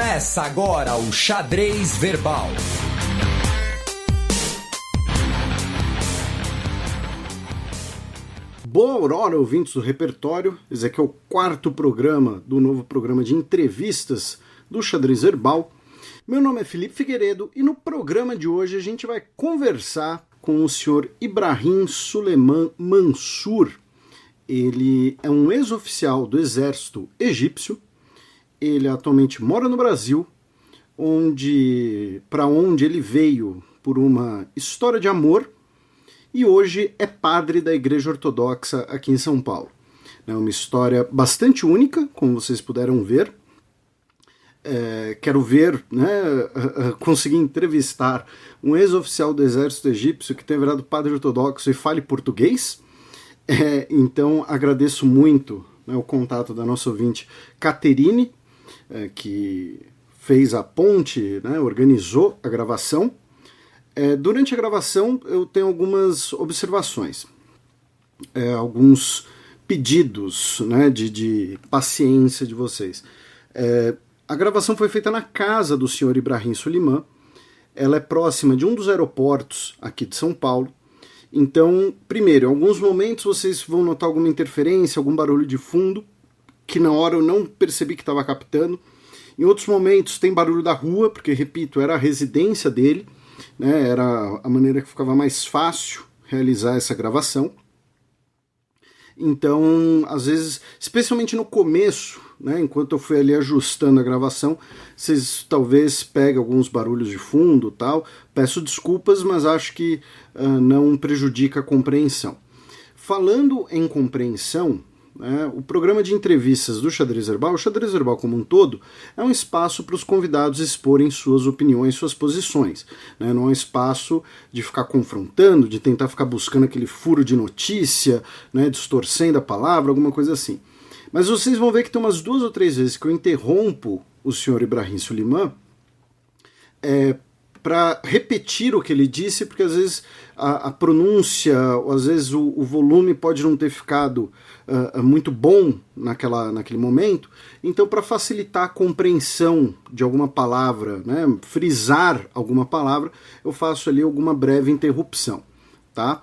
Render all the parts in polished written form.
Começa agora o Xadrez Verbal. Boa aurora, ouvintes do repertório. Esse aqui é o quarto programa do novo programa de entrevistas do Xadrez Verbal. Meu nome é Felipe Figueiredo e no programa de hoje a gente vai conversar com o senhor Ibrahim Suleiman Mansour. Ele é um ex-oficial do exército egípcio. Ele atualmente mora no Brasil, para onde ele veio por uma história de amor, e hoje é padre da Igreja Ortodoxa aqui em São Paulo. É uma história bastante única, como vocês puderam ver. Quero ver, conseguir entrevistar um ex-oficial do exército egípcio que tenha virado padre ortodoxo e fale português. Então agradeço muito o contato da nossa ouvinte Caterine, que fez a ponte, organizou a gravação. Durante a gravação eu tenho algumas observações, alguns pedidos de paciência de vocês. A gravação foi feita na casa do senhor Ibrahim Suleiman. Ela é próxima de um dos aeroportos aqui de São Paulo. Então, primeiro, em alguns momentos vocês vão notar alguma interferência, algum barulho de fundo, que na hora eu não percebi que estava captando. Em outros momentos tem barulho da rua, porque, repito, era a residência dele, era a maneira que ficava mais fácil realizar essa gravação. Então, às vezes, especialmente no começo, enquanto eu fui ali ajustando a gravação, vocês talvez peguem alguns barulhos de fundo e tal. Peço desculpas, mas acho que não prejudica a compreensão. Falando em compreensão, o programa de entrevistas do Xadrez Verbal, o Xadrez Verbal como um todo, é um espaço para os convidados exporem suas opiniões, suas posições. Não é um espaço de ficar confrontando, de tentar ficar buscando aquele furo de notícia, distorcendo a palavra, alguma coisa assim. Mas vocês vão ver que tem umas 2 ou 3 vezes que eu interrompo o senhor Ibrahim Suleiman para repetir o que ele disse, porque às vezes a pronúncia, ou às vezes o volume pode não ter ficado muito bom naquele momento. Então, para facilitar a compreensão de alguma palavra, frisar alguma palavra, eu faço ali alguma breve interrupção, tá?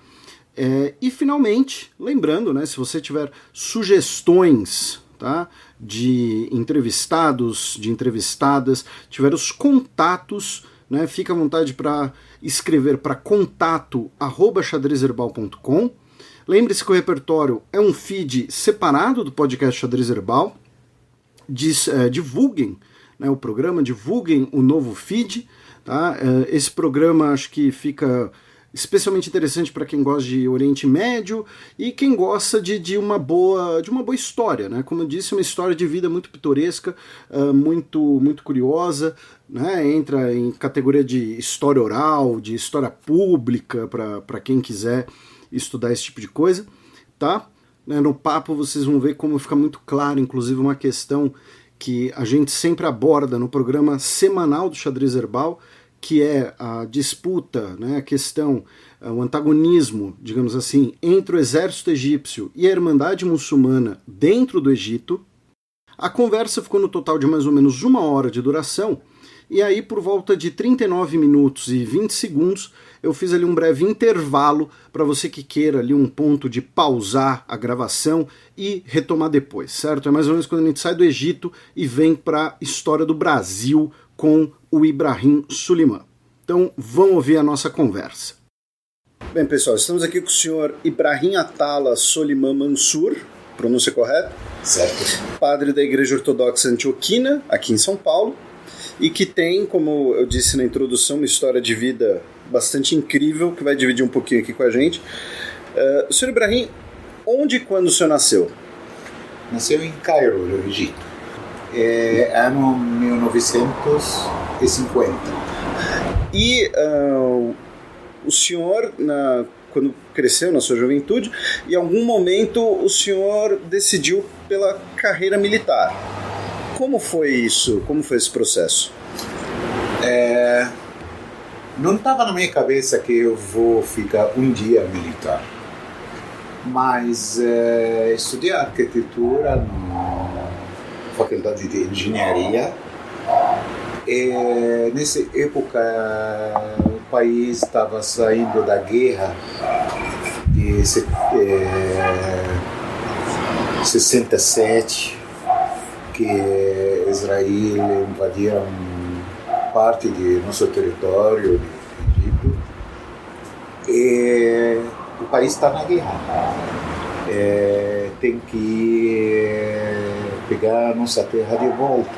E finalmente, lembrando, se você tiver sugestões, tá, de entrevistados, de entrevistadas, tiver os contatos, fica à vontade para escrever para contato@xadrezherbal.com. Lembre-se que o repertório é um feed separado do podcast Xadrez Herbal. Divulguem o programa, divulguem o novo feed. Tá? Esse programa acho que fica especialmente interessante para quem gosta de Oriente Médio e quem gosta de uma boa história. Como eu disse, uma história de vida muito pitoresca, muito, muito curiosa. Entra em categoria de história oral, de história pública, para quem quiser estudar esse tipo de coisa. Tá? No papo vocês vão ver como fica muito claro, inclusive uma questão que a gente sempre aborda no programa semanal do Xadrez Herbal, que é a disputa, a questão, o antagonismo, digamos assim, entre o exército egípcio e a Irmandade Muçulmana dentro do Egito. A conversa ficou no total de mais ou menos 1 hora de duração, e aí por volta de 39 minutos e 20 segundos eu fiz ali um breve intervalo para você que queira ali um ponto de pausar a gravação e retomar depois, certo? É mais ou menos quando a gente sai do Egito e vem para a história do Brasil com o Ibrahim Suleiman. Então, vamos ouvir a nossa conversa. Bem, pessoal, estamos aqui com o senhor Ibrahim Atala Suleiman Mansour, pronúncia correta? Certo. Padre da Igreja Ortodoxa Antioquina, aqui em São Paulo, e que tem, como eu disse na introdução, uma história de vida bastante incrível, que vai dividir um pouquinho aqui com a gente. Senhor Ibrahim, onde e quando o senhor nasceu? Nasceu em Cairo, no Egito. Ano 1950. E o senhor, quando cresceu na sua juventude, em algum momento o senhor decidiu pela carreira militar. Como foi isso? Como foi esse processo? Não estava na minha cabeça que eu vou ficar um dia militar. Mas estudei arquitetura na Faculdade de Engenharia Nessa época, o país estava saindo da guerra de 67, que Israel invadiram parte de nosso território, de Egito, e o país está na guerra. Tem que pegar nossa terra de volta.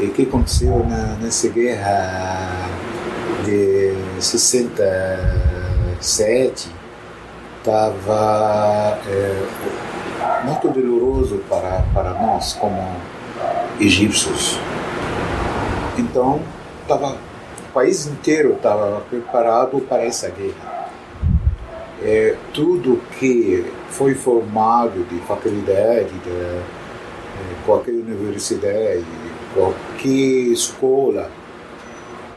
E o que aconteceu nessa guerra de 67 estava muito doloroso para nós como egípcios. Então, o país inteiro estava preparado para essa guerra. Tudo que foi formado de faculdade, de qualquer universidade, qualquer escola,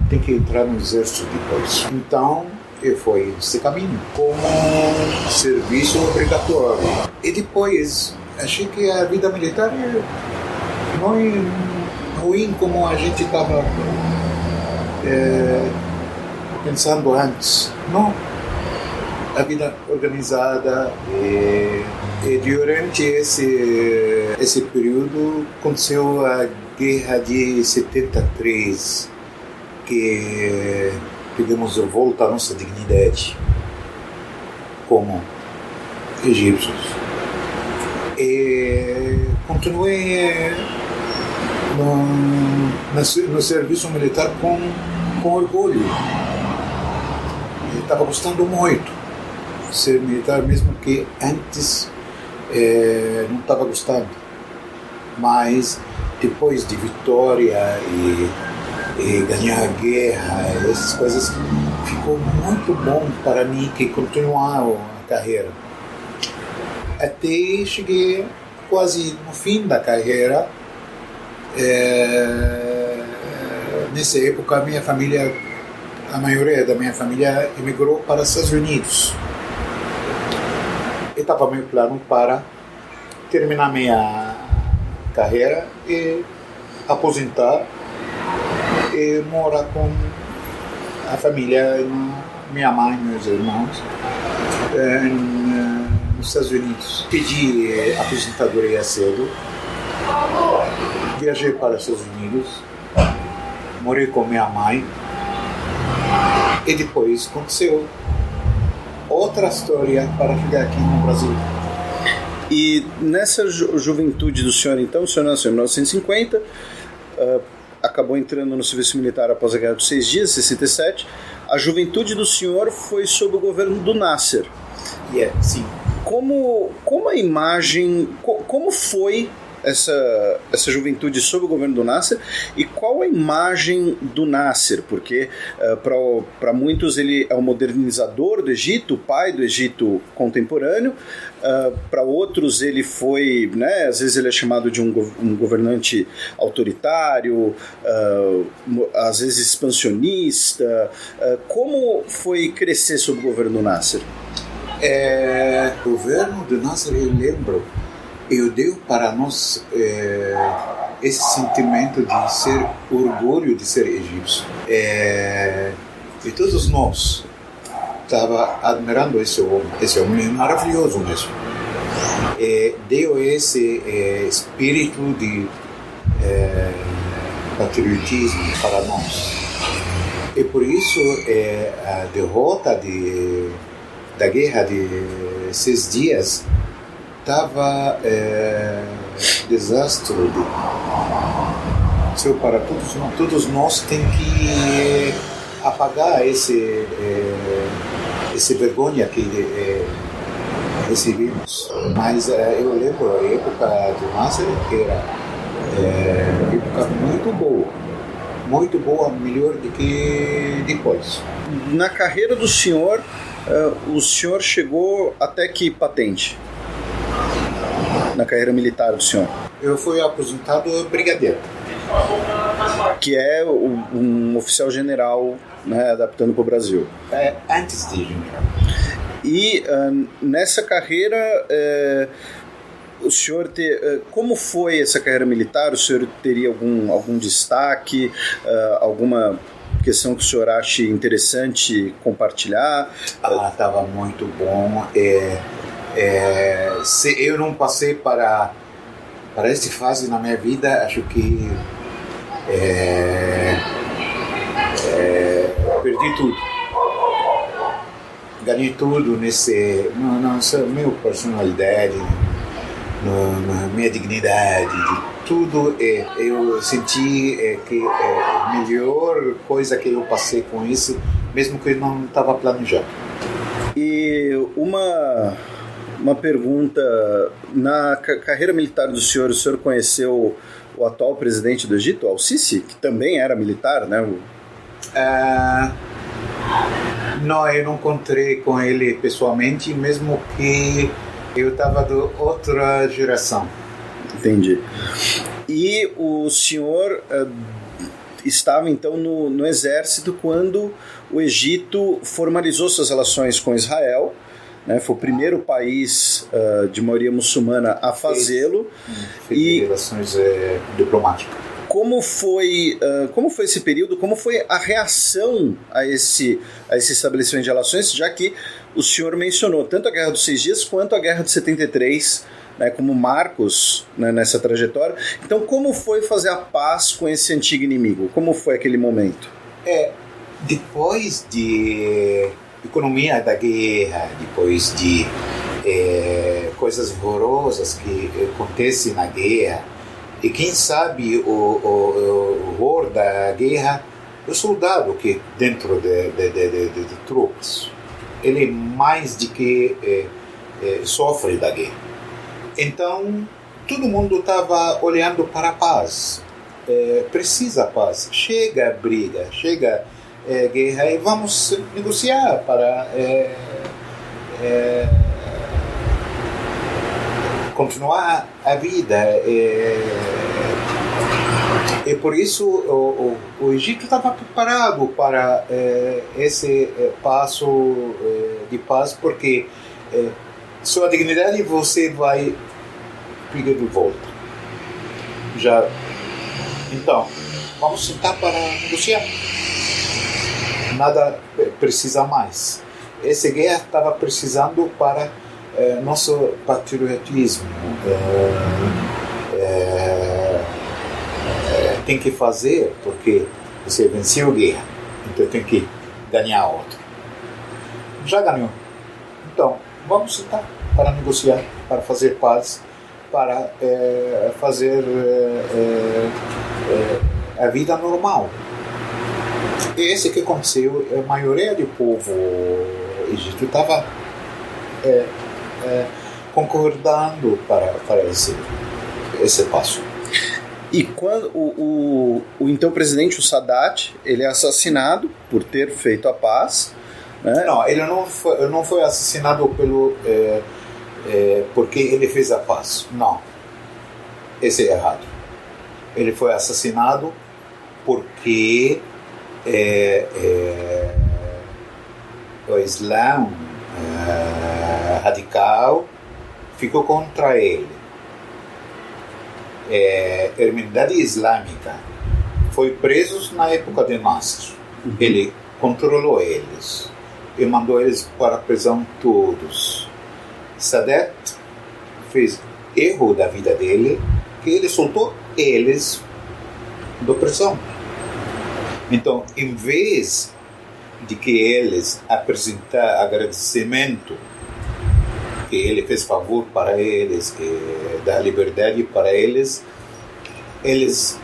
tem que entrar no exército depois. Então, foi esse caminho, como serviço obrigatório. E depois, achei que a vida militar não é ruim como a gente estava pensando antes. Não. A vida organizada e durante esse período aconteceu a guerra de 73, que pegamos de volta a nossa dignidade como egípcios. E continuei no serviço militar com orgulho. Estava gostando muito ser militar, mesmo que antes não estava gostando, mas depois de vitória e ganhar a guerra, essas coisas, ficou muito bom para mim que continuar a carreira. Até cheguei quase no fim da carreira. Nessa época a maioria da minha família emigrou para os Estados Unidos. Estava meu plano para terminar minha carreira e aposentar e morar com a família, minha mãe, meus irmãos, nos Estados Unidos. Pedi aposentadoria cedo, viajei para os Estados Unidos, morei com minha mãe e depois aconteceu outra história para chegar aqui no Brasil. E nessa juventude do senhor, então, o senhor nasceu em 1950, acabou entrando no serviço militar após a Guerra dos 6 Dias, 67. A juventude do senhor foi sob o governo do Nasser. Sim. Como a imagem, como foi essa juventude sob o governo do Nasser, e qual a imagem do Nasser? Porque para muitos ele é o modernizador do Egito, o pai do Egito contemporâneo. Para outros ele foi, né, às vezes ele é chamado de um governante autoritário, às vezes expansionista. Como foi crescer sob o governo do Nasser? O governo do Nasser, eu lembro, eu deu para nós esse sentimento de ser orgulho de ser egípcio. E todos nós estava admirando esse homem maravilhoso mesmo. Deu esse espírito de patriotismo para nós. E por isso a derrota da guerra de 6 dias estava desastre para todos nós. Todos nós temos que apagar esse vergonha que recebemos. Mas eu lembro a época do Nasser, que era época muito boa, melhor do que depois. Na carreira do senhor, o senhor chegou até que patente? Na carreira militar do senhor? Eu fui aposentado brigadeiro. Que é um oficial general, né, adaptando para o Brasil. Antes de general. E nessa carreira, o senhor como foi essa carreira militar? O senhor teria algum destaque, alguma questão que o senhor ache interessante compartilhar? Estava muito bom. Se eu não passei para essa fase na minha vida, acho que perdi tudo. Ganhei tudo nessa minha personalidade, na minha dignidade, de tudo. Eu senti que a melhor coisa que eu passei com isso, mesmo que eu não estava planejado. E uma pergunta, na carreira militar do senhor, o senhor conheceu o atual presidente do Egito, Al-Sisi, que também era militar, né? Não, eu não encontrei com ele pessoalmente, mesmo que eu estava de outra geração. Entendi. E o senhor estava então no exército quando o Egito formalizou suas relações com Israel, né? Foi o primeiro país de maioria muçulmana a fazê-lo. E relações diplomáticas. Como foi esse período? Como foi a reação a esse estabelecimento de relações, já que o senhor mencionou tanto a Guerra dos 6 Dias quanto a Guerra de 73, né, como marcos, né, nessa trajetória? Então, como foi fazer a paz com esse antigo inimigo? Como foi aquele momento? Depois de economia da guerra, depois de coisas horrorosas que acontecem na guerra, e quem sabe o horror da guerra, o soldado que dentro de tropas, ele mais de que sofre da guerra. Então, todo mundo estava olhando para a paz. Precisa paz. Chega a briga, chega a guerra e vamos negociar para continuar a vida. E por isso o Egito estava preparado para esse passo de paz, porque sua dignidade você vai pedir de volta. Então, vamos sentar para negociar. Nada precisa mais. Essa guerra estava precisando para nosso patriotismo. Tem que fazer, porque você venceu a guerra, então tem que ganhar outra. Já ganhou. Então, vamos sentar para negociar, para fazer paz, para fazer a vida normal. E esse que aconteceu, a maioria do povo egípcio estava concordando para esse passo. E quando o então presidente, o Sadat, ele é assassinado por ter feito a paz, né? Não, ele não foi assassinado porque ele fez a paz. Não, esse é errado. Ele foi assassinado porque o Islã radical ficou contra ele. A Irmandade Islâmica foi preso na época de Nasser. Ele controlou eles e mandou eles para a prisão todos. Sadat fez erro da vida dele, que ele soltou eles da prisão. Então, em vez de que eles apresentar agradecimento, que ele fez favor para eles, que dá liberdade para eles, eles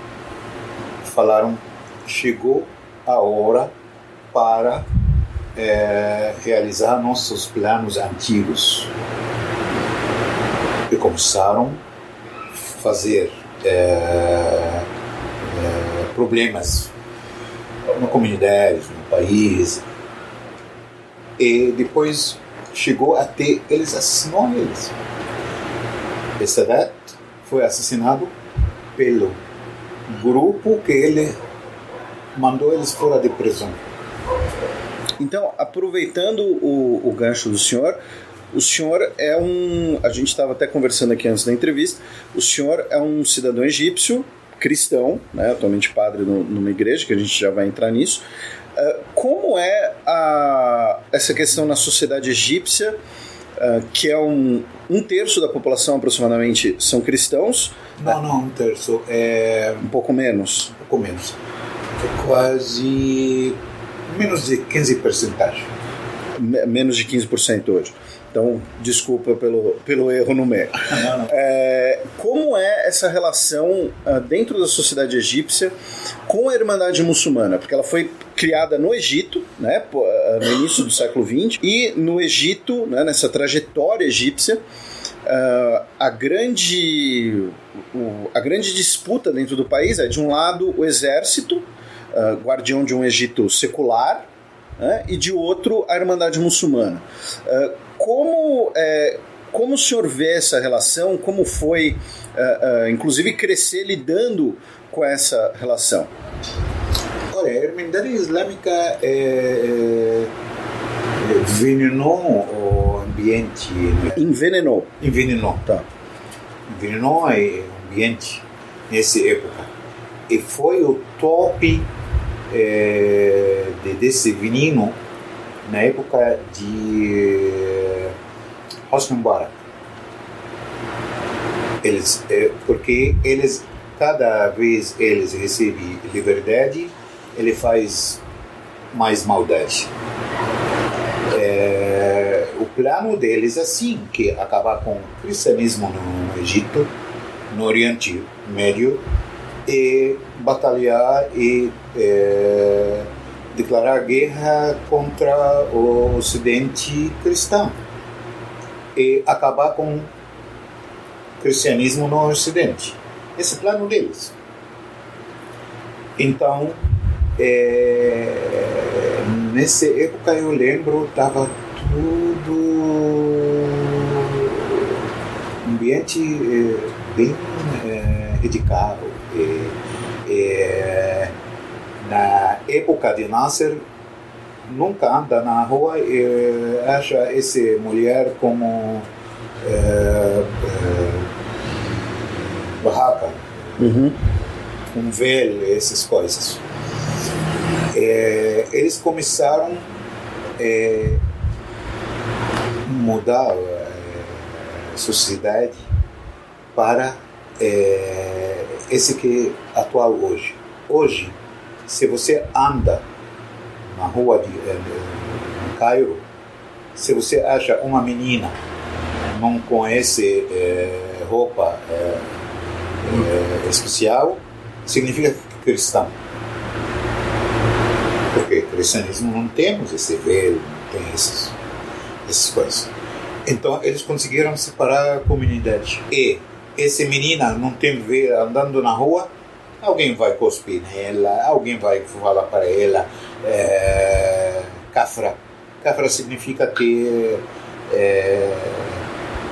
falaram: chegou a hora para realizar nossos planos antigos. E começaram a fazer problemas na comunidade, no país. E depois chegou até eles assassinou eles. E Sadat foi assassinado pelo grupo que ele mandou eles fora de prisão. Então, aproveitando o gancho do senhor, o senhor é a gente estava até conversando aqui antes da entrevista, o senhor é um cidadão egípcio, cristão, né, atualmente padre numa igreja, que a gente já vai entrar nisso. Como é essa questão na sociedade egípcia, que é um terço da população aproximadamente são cristãos? Não, um terço. É um pouco menos. Um pouco menos. É quase menos de 15%. Menos de 15% hoje. Então, desculpa pelo erro numérico. Não. Como é essa relação dentro da sociedade egípcia com a Irmandade Muçulmana? Porque ela foi criada no Egito, né, no início do século XX, e no Egito, né, nessa trajetória egípcia, a grande disputa dentro do país é, de um lado, o exército, guardião de um Egito secular, né, e de outro, a Irmandade Muçulmana. Como o senhor vê essa relação? Como foi, inclusive, crescer lidando com essa relação? Olha, a Irmandade Islâmica envenenou o ambiente. Envenenou. Tá. Envenenou o ambiente nessa época. E foi o top desse veneno na época de Hosni Mubarak. Porque cada vez eles recebem liberdade, ele faz mais maldade. O plano deles é assim, que acabar com o cristianismo no Egito, no Oriente Médio, e batalhar e declarar guerra contra o Ocidente cristão e acabar com o cristianismo no Ocidente. Esse é o plano deles. Então, nessa época eu lembro, estava tudo ambiente bem radical. Na época de Nasser, nunca anda na rua e acha essa mulher como barraca, um velho, essas coisas. Eles começaram a mudar a sociedade para esse que é atual hoje. Hoje, se você anda na rua de Cairo, se você acha uma menina não conhece roupa especial, significa que é cristão. Porque cristianismo não temos esse véu, não tem essas coisas. Então eles conseguiram separar a comunidade. E essa menina não tem véu andando na rua, alguém vai cuspir nela, alguém vai falar para ela kafra. Kafra significa que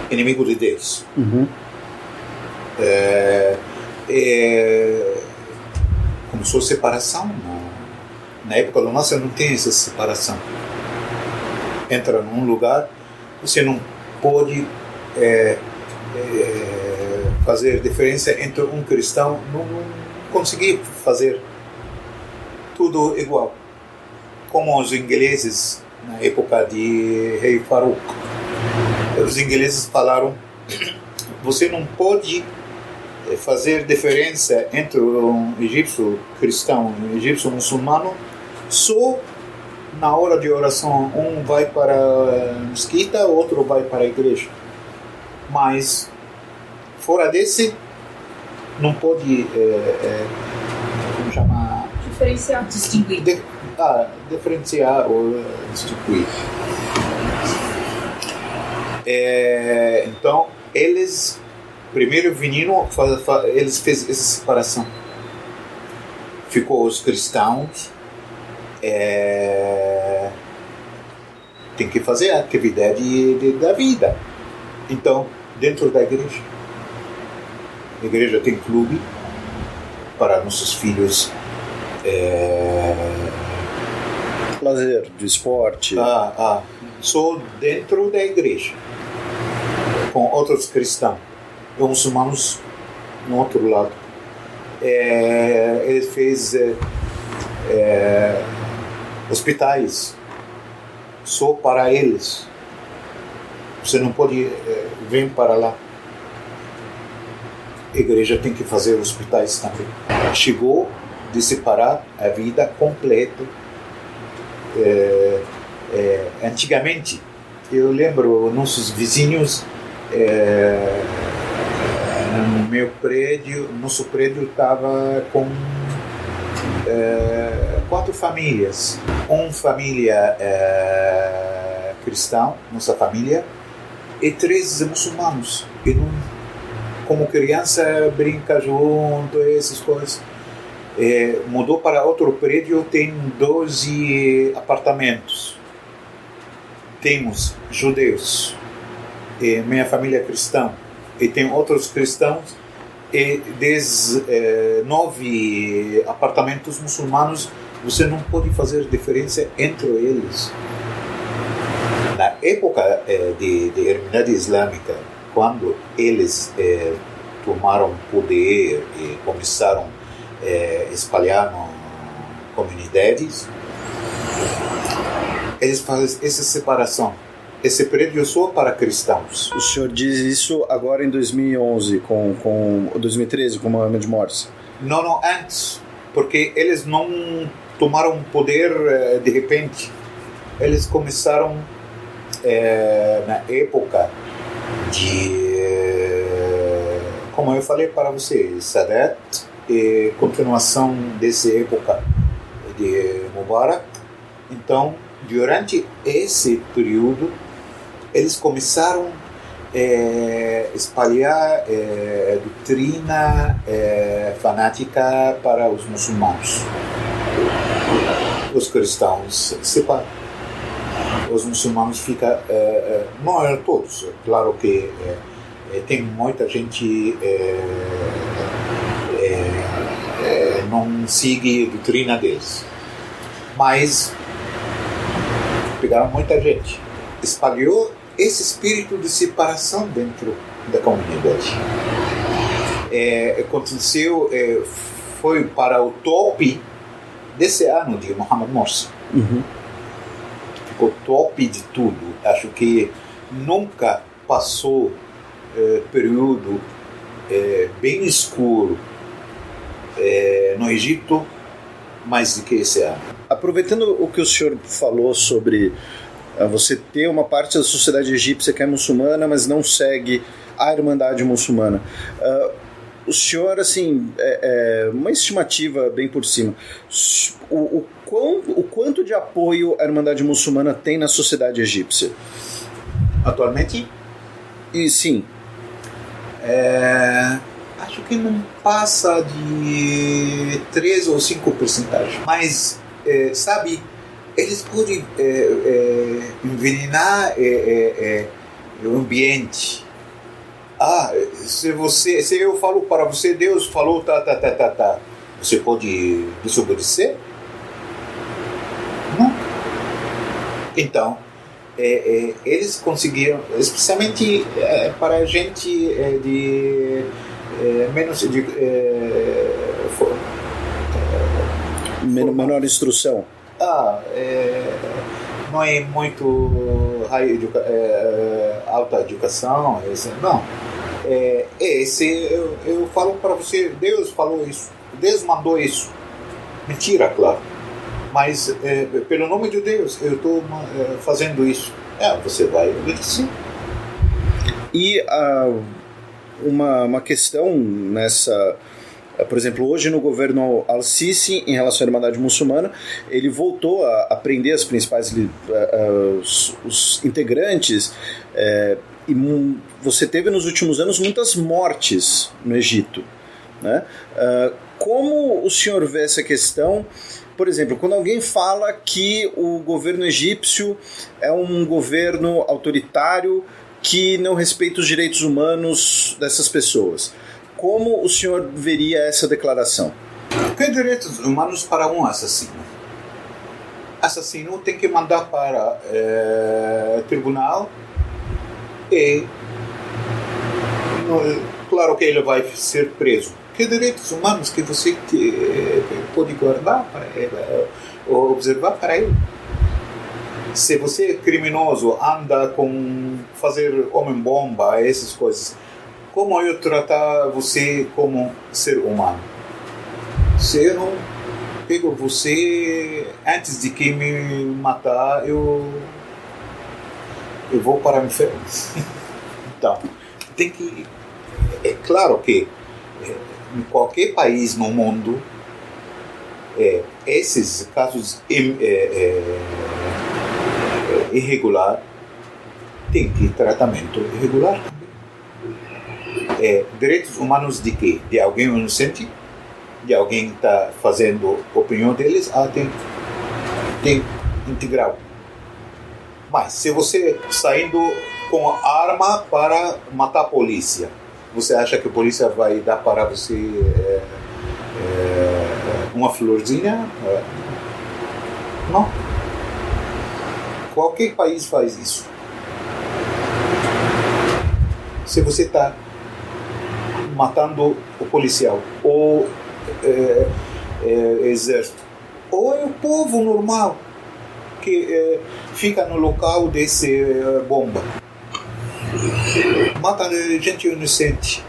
inimigo de Deus. Começou a separação. Na época do Nasser não tem essa separação. Entra num lugar, você não pode fazer diferença entre um cristão, não conseguir fazer tudo igual. Como os ingleses na época de Rei Farouk. Os ingleses falaram: você não pode fazer diferença entre um egípcio cristão e um egípcio muçulmano só na hora de oração. Um vai para a mesquita, outro vai para a igreja. Mas fora desse, não pode como chamar? Diferenciar, distinguir. Diferenciar ou distinguir. Então, eles primeiro venino, eles fez essa separação. Ficou os cristãos, tem que fazer a atividade da vida. Então, dentro da igreja, a igreja tem clube para nossos filhos, lazer, de esporte. só dentro da igreja, com outros cristãos e muçulmanos no outro lado. Ele fez hospitais só para eles. Você não pode vir para lá. A igreja tem que fazer hospitais também. Chegou de separar a vida completa. Antigamente, eu lembro, nossos vizinhos, no meu prédio, nosso prédio estava com 4 famílias. Uma família cristã, nossa família, e 3 muçulmanos. E não, como criança, brinca junto, essas coisas. Mudou para outro prédio, tem 12 apartamentos. Temos judeus, e minha família é cristã, e tem outros cristãos, e 9 apartamentos muçulmanos. Você não pode fazer diferença entre eles. Na época de Irmandade Islâmica, quando eles tomaram poder e começaram a espalhar nas comunidades, eles fazem essa separação. Esse prédio é só para cristãos. O senhor diz isso agora em 2011, com 2013, com Mohamed Morsi? Não, antes. Porque eles não tomaram poder de repente. Eles começaram na época de, como eu falei para você, Sadat, e continuação dessa época de Mubarak. Então, durante esse período, eles começaram a espalhar a doutrina fanática para os muçulmanos. Os cristãos separam. Os muçulmanos ficam, não é todos, claro que tem muita gente não segue a doutrina deles, mas pegaram muita gente, espalhou esse espírito de separação dentro da comunidade. Aconteceu, foi para o top desse ano de Mohamed Morsi. Ficou top de tudo. Acho que nunca passou período bem escuro no Egito mais do que esse ano. Aproveitando o que o senhor falou sobre você ter uma parte da sociedade egípcia que é muçulmana, mas não segue a Irmandade Muçulmana. O senhor, assim, uma estimativa bem por cima, o quanto de apoio a Irmandade Muçulmana tem na sociedade egípcia? Atualmente? E sim. Acho que não passa de 3 ou 5%. Mas, sabe, eles podem envenenar o ambiente. Se eu falo para você, Deus falou, você pode desobedecer? Não. Então, eles conseguiram, especialmente para a gente de menos de menor instrução. Não é muito alta educação, não. Eu falo para você, Deus falou isso, Deus mandou isso. Mentira, claro. Mas pelo nome de Deus eu estou fazendo isso. Você vai obedecer. E uma questão nessa, por exemplo, hoje no governo Al-Sisi, em relação à Irmandade Muçulmana, ele voltou a prender as principais os integrantes, e você teve nos últimos anos muitas mortes no Egito, né? Como o senhor vê essa questão? Por exemplo, quando alguém fala que o governo egípcio é um governo autoritário que não respeita os direitos humanos dessas pessoas, como o senhor veria essa declaração? Que direitos humanos para um assassino? assassino tem que mandar para tribunal e claro que ele vai ser preso. Que direitos humanos que você pode guardar para ele, ou observar para ele? Se você é criminoso, anda com fazer homem-bomba, essas coisas, como eu tratar você como ser humano? Se eu não pego você antes de que me matar, eu vou para o inferno. Então, tem que... É claro que em qualquer país no mundo, esses casos irregular tem que tratamento irregular também. Direitos humanos de quê? De alguém inocente? De alguém que está fazendo opinião deles? Tem integral. Mas se você saindo com arma para matar a polícia, você acha que a polícia vai dar para você uma florzinha? Não. Qualquer país faz isso. Se você está matando o policial, ou exército, ou é o povo normal que fica no local desse bomba, mata gente inocente,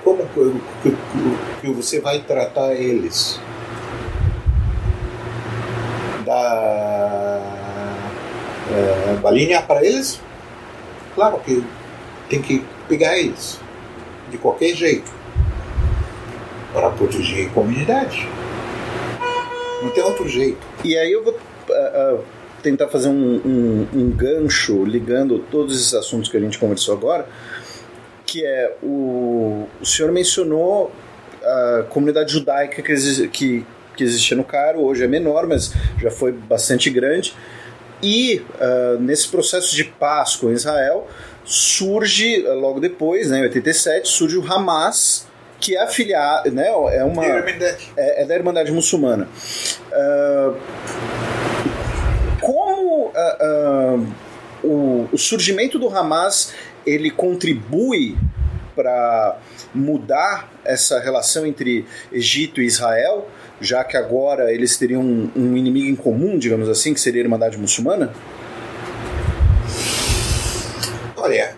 como que você vai tratar eles? Dá balinha para eles? Claro que tem que pegar eles de qualquer jeito para proteger a comunidade. Não tem outro jeito. E aí eu vou tentar fazer um gancho ligando todos esses assuntos que a gente conversou agora, que é o senhor mencionou a comunidade judaica que existia no Cairo, hoje é menor, mas já foi bastante grande, e nesse processo de paz com Israel surge, logo depois, né, em 87, surge o Hamas, que é afiliado, né, é da Irmandade Muçulmana. Como o surgimento do Hamas ele contribui para mudar essa relação entre Egito e Israel, já que agora eles teriam um inimigo em comum, digamos assim, que seria a Irmandade Muçulmana? Olha,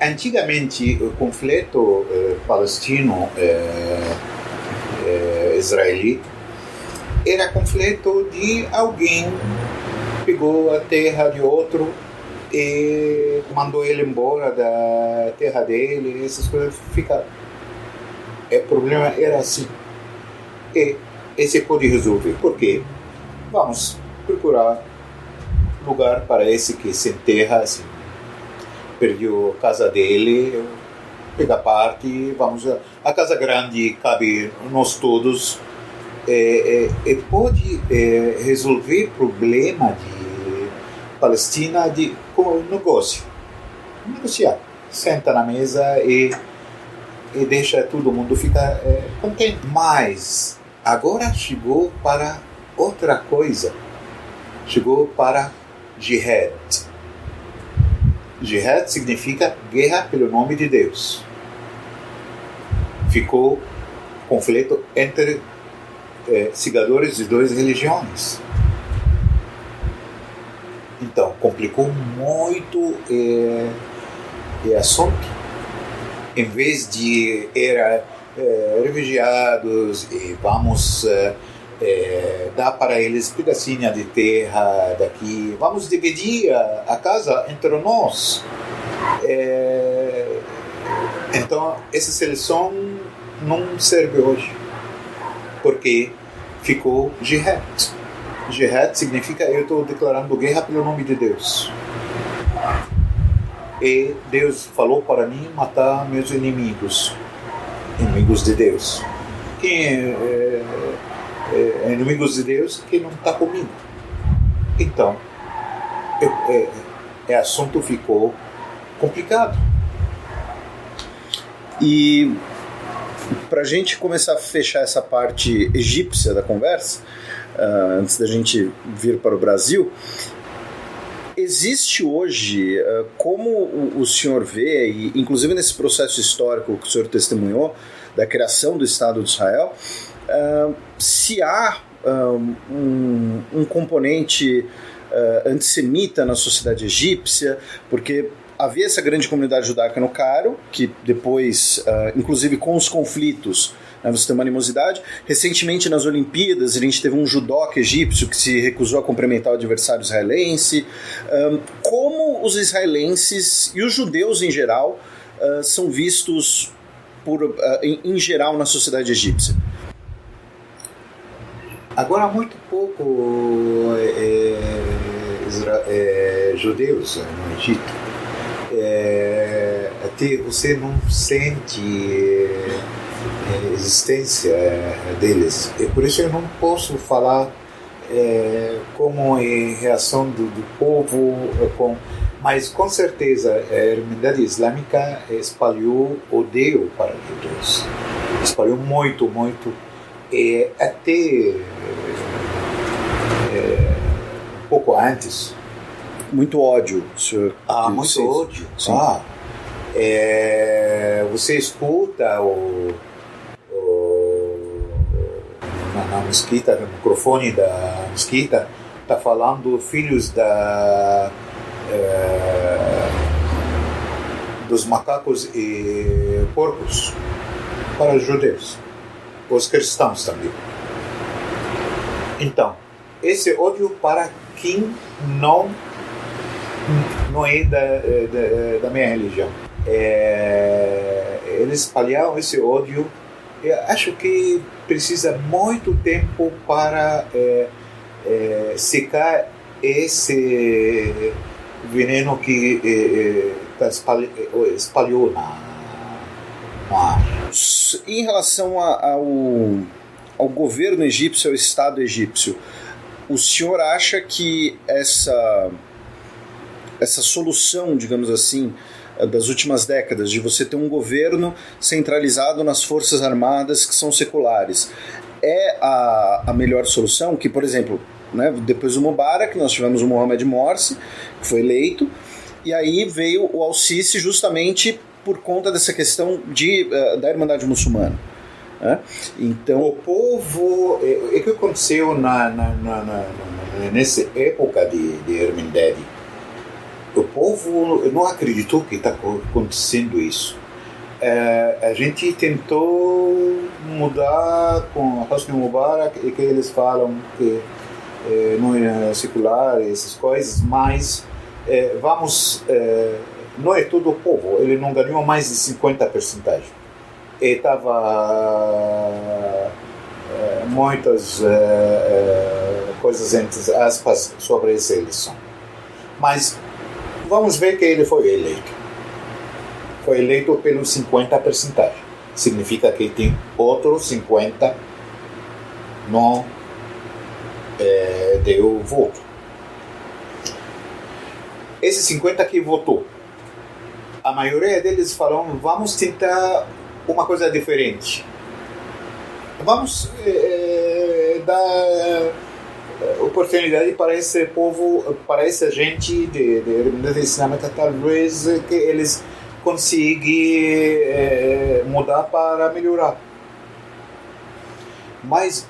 antigamente o conflito palestino-israeli era conflito de alguém pegou a terra de outro e mandou ele embora da terra dele, essas coisas ficaram. O problema era assim. E esse pode resolver. Por quê? Vamos procurar lugar para esse que se enterra assim. Perdeu a casa dele, pega parte, vamos a casa grande cabe nós todos. Pode resolver problema de Palestina com negócio. Negociar. Senta na mesa e deixa todo mundo ficar contente. Mas agora chegou para outra coisa. Chegou para jihad. Jihad significa guerra pelo nome de Deus. Ficou conflito entre seguidores de duas religiões. Então, complicou muito o assunto. Em vez de refugiados e vamos dar para eles pedacinha de terra daqui, vamos dividir a casa entre nós. Então, essa seleção não serve hoje, porque ficou jihad. Jihad significa eu estou declarando guerra pelo nome de Deus. E Deus falou para mim matar meus inimigos de Deus. Quem é inimigos de Deus que não está comigo. Então, o assunto ficou complicado. E para a gente começar a fechar essa parte egípcia da conversa, antes da gente vir para o Brasil. Existe hoje, como o senhor vê, e inclusive nesse processo histórico que o senhor testemunhou, da criação do Estado de Israel, se há um componente antissemita na sociedade egípcia, porque havia essa grande comunidade judaica no Cairo, que depois, inclusive com os conflitos, você tem uma animosidade. Recentemente nas Olimpíadas a gente teve um judoca egípcio que se recusou a cumprimentar o adversário israelense. Como os israelenses e os judeus em geral são vistos em geral na sociedade egípcia? Agora muito pouco judeus no Egito. Até você não sente existência deles. E por isso eu não posso falar como é a reação do povo, mas com certeza a Irmandade Islâmica espalhou odeio para os judeus. Espalhou muito, muito. E até um pouco antes. Muito ódio, senhor. Muito ódio. Sim. Você escuta na mesquita, no microfone da mesquita, está falando filhos dos macacos e porcos para os judeus, os cristãos também. Então, esse ódio para quem não é da minha religião. Eles espalharam esse ódio. Eu acho que precisa muito tempo para secar esse veneno que espalhou no ar. Em relação ao governo egípcio, ao Estado egípcio, o senhor acha que essa solução, digamos assim, das últimas décadas, de você ter um governo centralizado nas forças armadas que são seculares, é a melhor solução? Que, por exemplo, depois do Mubarak, nós tivemos o Mohamed Morsi, que foi eleito, e aí veio o Al-Sisi justamente por conta dessa questão da Irmandade Muçulmana. Então, o povo, o que aconteceu nessa época de Irmandade? O povo não acreditou que está acontecendo isso. A gente tentou mudar com a Hosni Mubarak e que eles falam que não é secular, essas coisas, mas não é todo o povo. Ele não ganhou mais de 50%. E estava muitas coisas entre aspas sobre essa eleição. Mas vamos ver que ele foi eleito. Foi eleito pelos 50%. Significa que tem outros 50% não deu voto. Esses 50% que votou, a maioria deles falaram: vamos tentar uma coisa diferente. Vamos dar oportunidade para esse povo, para essa gente de Irmandade Islâmica, talvez que eles consigam mudar para melhorar. Mas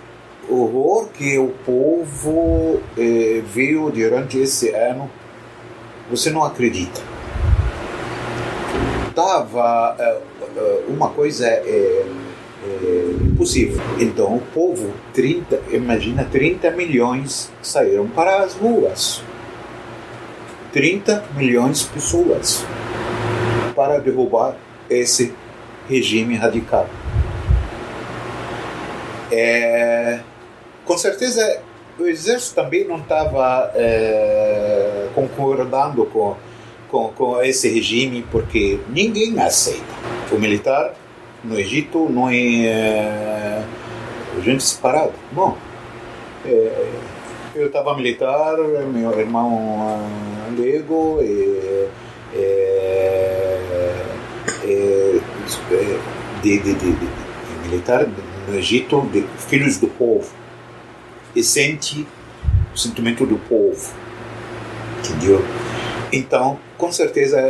o horror que o povo viu durante esse ano, você não acredita. Dava uma coisa impossível. Então o povo, 30 milhões saíram para as ruas. 30 milhões de pessoas para derrubar esse regime radical. Com certeza o exército também não estava concordando com esse regime, porque ninguém aceita. O militar no Egito não é gente separada, não. Eu estava militar, meu irmão leigo, de militar no Egito, de filhos do povo. e sente o sentimento do povo, entendeu? Então, com certeza,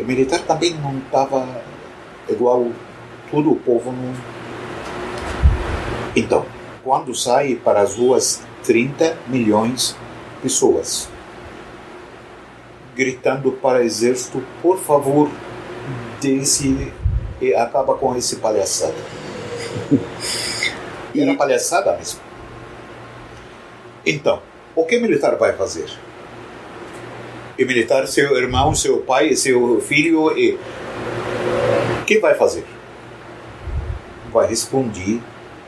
militar também não estava igual todo o povo. Não. Então, quando sai para as ruas 30 milhões de pessoas, gritando para o exército, por favor, desce e acaba com esse palhaçada. Era palhaçada mesmo. Então, o que o militar vai fazer? O militar, seu irmão, seu pai, seu filho, o que vai fazer? Vai responder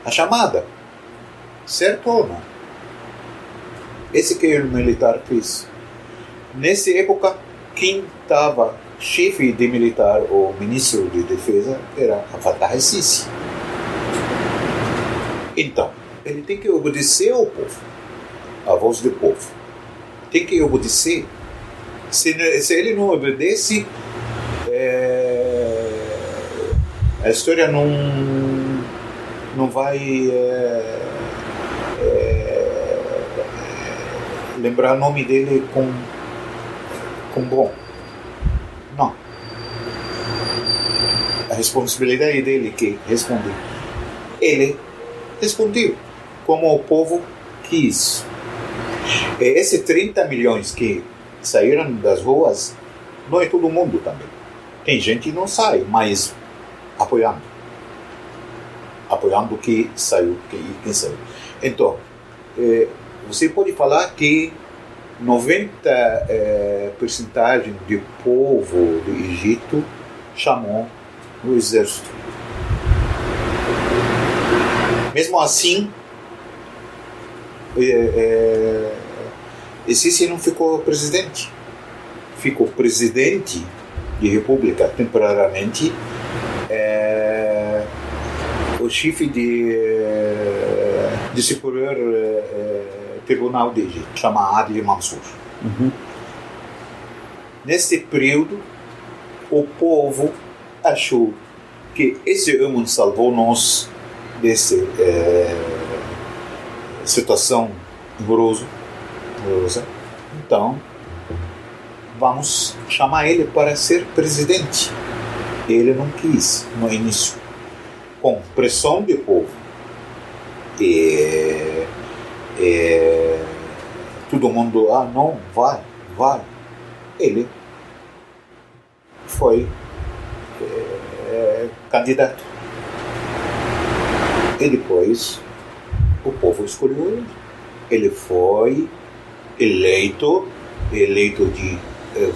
a chamada. Certo ou não? Esse que o militar fez. Nessa época, quem estava chefe de militar, ou ministro de defesa, era a Fatah el-Sisi. Então, ele tem que obedecer ao povo, a voz do povo. Tem que obedecer. Se ele não obedece, a história não vai lembrar o nome dele com bom. Não. A responsabilidade dele que responder. Ele respondeu como o povo quis. Esses 30 milhões que saíram das ruas, não é todo mundo também. Tem gente que não sai, mas apoiando que saiu, quem saiu. Então, você pode falar que 90% do povo do Egito chamou o exército. Mesmo assim, Sisi não ficou presidente. Ficou presidente de república temporariamente. O chefe de superior tribunal de Egito, chama Adli Mansur. Nesse período, o povo achou que esse homem salvou nós dessa situação horrorosa. Então, vamos chamar ele para ser presidente. Ele não quis no início. Com pressão do povo. Todo mundo, não, vai. Ele foi candidato. E depois o povo escolheu ele. Ele foi eleito de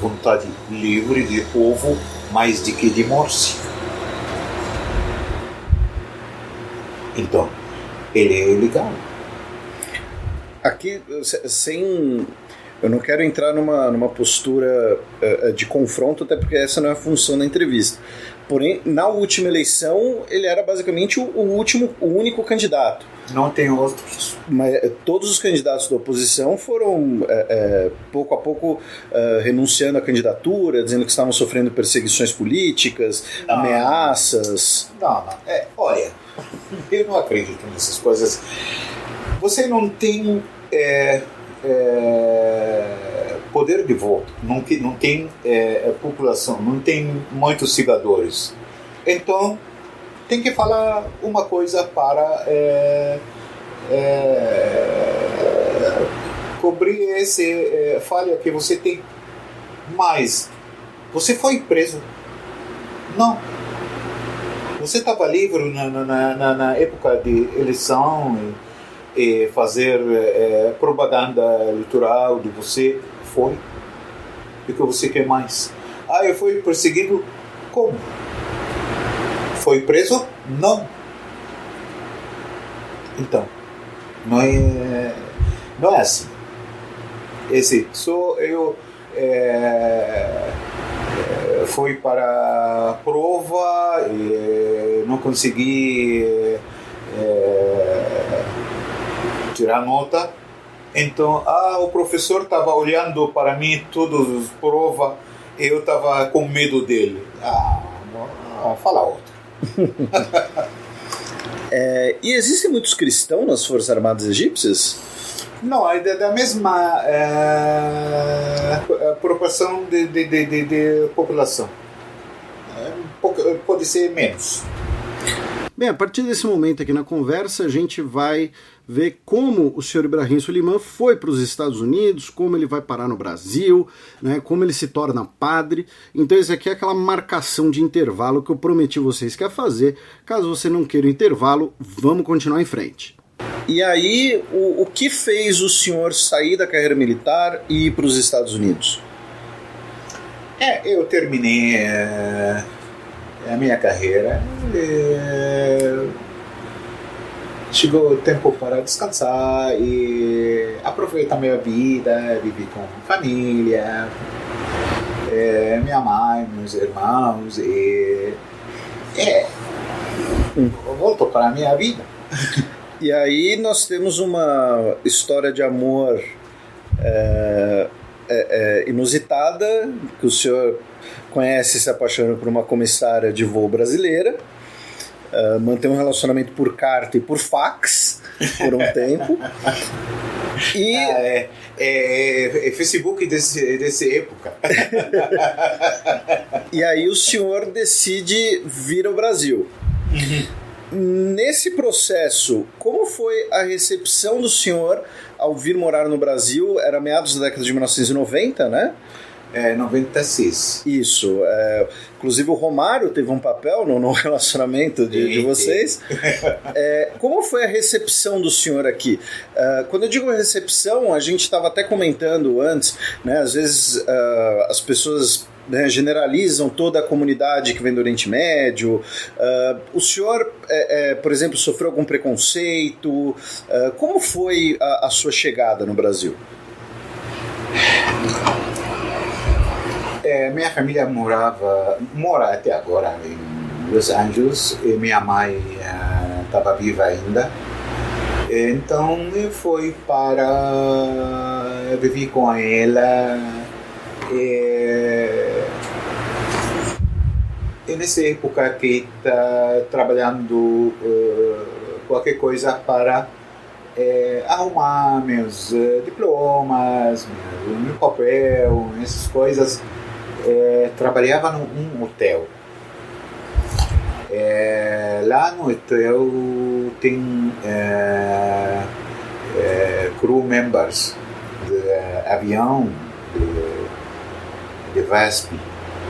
vontade livre do povo, mais do que de Morsi. Então, ele é legal. Aqui, eu não quero entrar numa postura de confronto, até porque essa não é a função da entrevista. Porém, na última eleição, ele era basicamente o único candidato. Não tem outros. Mas todos os candidatos da oposição foram, pouco a pouco, renunciando à candidatura, dizendo que estavam sofrendo perseguições políticas, ameaças. Não. Olha, eu não acredito nessas coisas. Você não tem poder de voto, não tem população, não tem muitos seguidores. Então, tem que falar uma coisa para cobrir esse falha que você tem. Mas você foi preso? Não. Você estava livre na época de eleição e fazer propaganda eleitoral de você? Foi. E o que você quer mais? Eu fui perseguido? Como? Foi preso? Não. Então, não é assim. Só eu fui para a prova e não consegui tirar nota. Então, o professor estava olhando para mim todas as provas e eu estava com medo dele. Fala outro. E existem muitos cristãos nas Forças Armadas Egípcias? Não, é da mesma proporção de população. Pode ser menos. Bem, a partir desse momento aqui na conversa, a gente vai ver como o senhor Ibrahim Soliman foi para os Estados Unidos, como ele vai parar no Brasil, né, como ele se torna padre. Então isso aqui é aquela marcação de intervalo que eu prometi vocês que ia fazer. Caso você não queira o intervalo, vamos continuar em frente. E aí, o que fez o senhor sair da carreira militar e ir para os Estados Unidos? Eu terminei a minha carreira. Chegou o tempo para descansar e aproveitar minha vida, viver com família, minha mãe, meus irmãos, volto para a minha vida. E aí nós temos uma história de amor inusitada, que o senhor conhece se apaixonando por uma comissária de voo brasileira, mantém um relacionamento por carta e por fax por um tempo. E Facebook dessa época. E aí o senhor decide vir ao Brasil. Nesse processo, como foi a recepção do senhor ao vir morar no Brasil? Era meados da década de 1990, né? 96. Isso. Inclusive o Romário teve um papel no relacionamento de vocês. Como foi a recepção do senhor aqui? Quando eu digo recepção, a gente estava até comentando antes, né? Às vezes as pessoas, né, generalizam toda a comunidade que vem do Oriente Médio. O senhor, por exemplo, sofreu algum preconceito? Como foi a sua chegada no Brasil? Minha família mora até agora em Los Angeles e minha mãe estava viva ainda. Então eu fui para viver com ela. E nessa época que está trabalhando qualquer coisa para arrumar meus diplomas, meu papel, essas coisas. Trabalhava num hotel. Lá no hotel tem crew members de avião de VASP,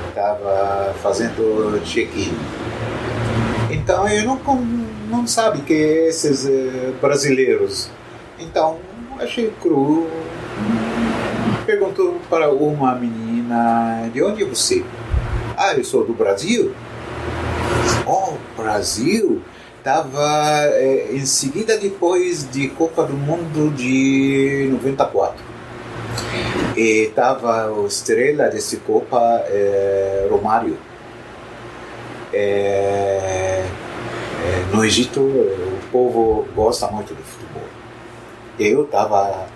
estava fazendo check-in. Então eu não sabia que esses brasileiros. Então achei cru. Perguntou para uma menina: de onde é você? Eu sou do Brasil. Brasil? Estava em seguida depois de Copa do Mundo de 94. E estava a estrela dessa Copa, Romário. No Egito, o povo gosta muito de futebol. Eu estava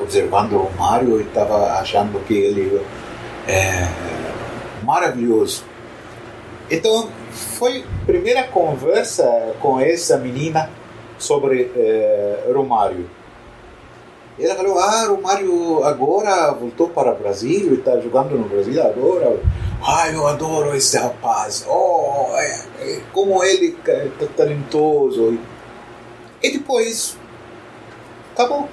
observando o Romário e estava achando que ele é maravilhoso. Então, foi a primeira conversa com essa menina sobre Romário. Ela falou: Romário agora voltou para o Brasil e está jogando no Brasil agora. Eu adoro esse rapaz. Como ele é talentoso. E depois, acabou.